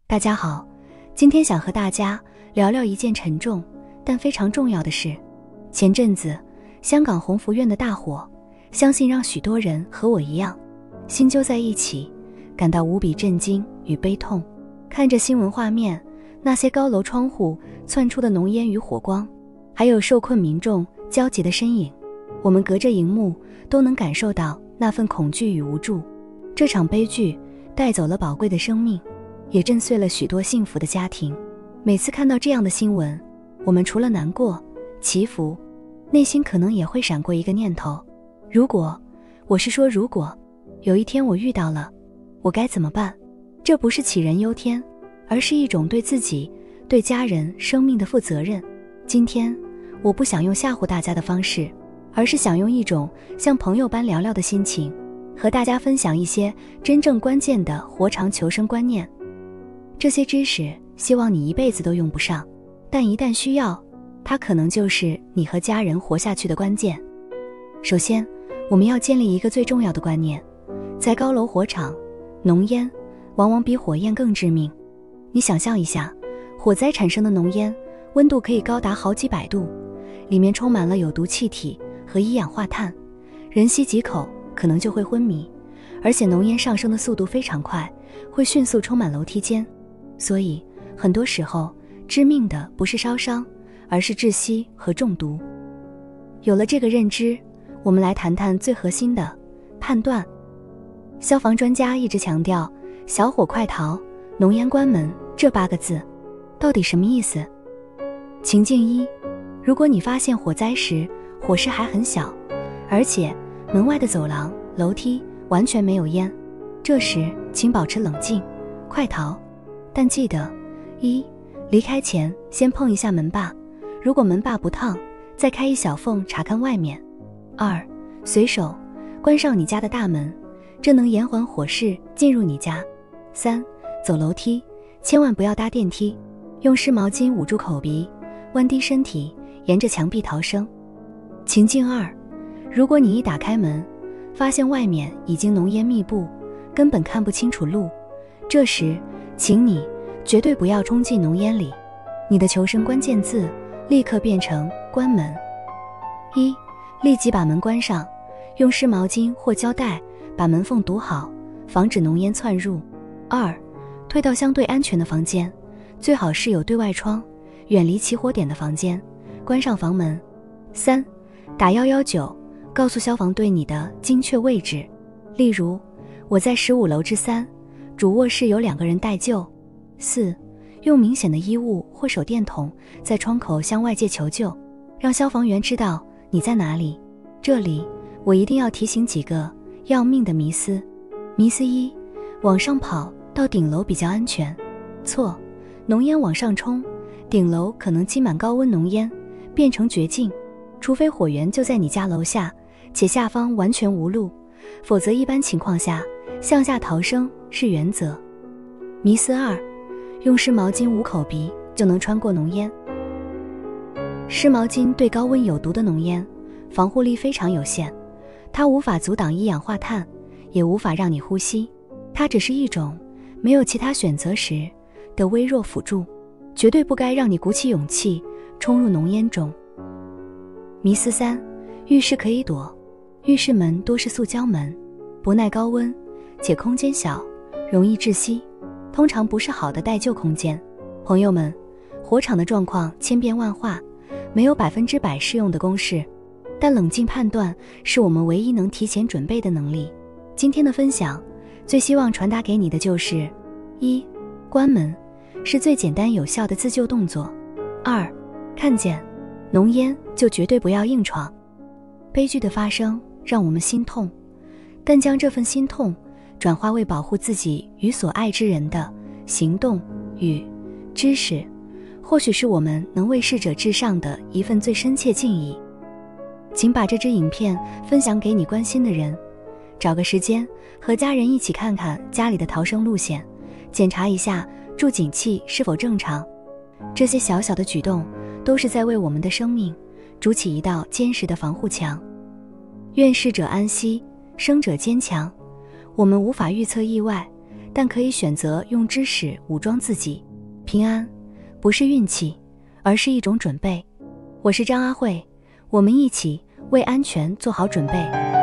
大家好，今天想和大家聊聊一件沉重但非常重要的事。前阵子香港鸿福苑的大火，相信让许多人和我一样心揪在一起，感到无比震惊与悲痛。看着新闻画面，那些高楼窗户窜出的浓烟与火光，还有受困民众焦急的身影，我们隔着荧幕都能感受到那份恐惧与无助。这场悲剧带走了宝贵的生命，也震碎了许多幸福的家庭。每次看到这样的新闻，我们除了难过、祈福，内心可能也会闪过一个念头：如果有一天我遇到了，我该怎么办？这不是杞人忧天，而是一种对自己、对家人生命的负责任。今天我不想用吓唬大家的方式，而是想用一种像朋友般聊聊的心情，和大家分享一些真正关键的活长求生观念。这些知识希望你一辈子都用不上，但一旦需要，它可能就是你和家人活下去的关键。首先，我们要建立一个最重要的观念，在高楼火场，浓烟往往比火焰更致命。你想象一下，火灾产生的浓烟温度可以高达好几百度，里面充满了有毒气体和一氧化碳，人吸几口可能就会昏迷，而且浓烟上升的速度非常快，会迅速充满楼梯间。所以很多时候致命的不是烧伤，而是窒息和中毒。有了这个认知，我们来谈谈最核心的判断。消防专家一直强调小火快逃，浓烟关门这8个字，到底什么意思？情境一，如果你发现火灾时火势还很小，而且门外的走廊、楼梯完全没有烟，这时请保持冷静，快逃。但记得：一，离开前先碰一下门把，如果门把不烫，再开一小缝查看外面。二，随手关上你家的大门，这能延缓火势进入你家。三，走楼梯，千万不要搭电梯，用湿毛巾捂住口鼻，弯低身体，沿着墙壁逃生。情境二，如果你一打开门，发现外面已经浓烟密布，根本看不清楚路，这时请你绝对不要冲进浓烟里，你的求生关键字立刻变成关门。一，立即把门关上，用湿毛巾或胶带把门缝堵好，防止浓烟窜入。二，退到相对安全的房间，最好是有对外窗，远离起火点的房间，关上房门。三，打119，告诉消防队你的精确位置，例如我在15楼之3，主卧室有2个人待救。四，用明显的衣物或手电筒在窗口向外界求救，让消防员知道你在哪里。这里我一定要提醒几个要命的迷思。迷思一，往上跑到顶楼比较安全。错，浓烟往上冲，顶楼可能积满高温浓烟，变成绝境，除非火源就在你家楼下，且下方完全无路，否则一般情况下向下逃生是原则。迷思二，用湿毛巾捂口鼻就能穿过浓烟。湿毛巾对高温有毒的浓烟防护力非常有限，它无法阻挡一氧化碳，也无法让你呼吸，它只是一种没有其他选择时的微弱辅助，绝对不该让你鼓起勇气冲入浓烟中。迷思三，浴室可以躲，浴室门多是塑胶门，不耐高温，且空间小，容易窒息，通常不是好的待救空间。朋友们，火场的状况千变万化，没有100%适用的公式，但冷静判断是我们唯一能提前准备的能力。今天的分享最希望传达给你的就是一，关门是最简单有效的自救动作。二，看见浓烟就绝对不要硬闯。悲剧的发生让我们心痛，但将这份心痛转化为保护自己与所爱之人的行动与知识，或许是我们能为逝者致上的一份最深切敬意。请把这支影片分享给你关心的人，找个时间和家人一起看看家里的逃生路线，检查一下助警器是否正常。这些小小的举动都是在为我们的生命筑起一道坚实的防护墙。愿逝者安息，生者坚强。我们无法预测意外，但可以选择用知识武装自己。平安不是运气，而是一种准备。我是张阿慧，我们一起为安全做好准备。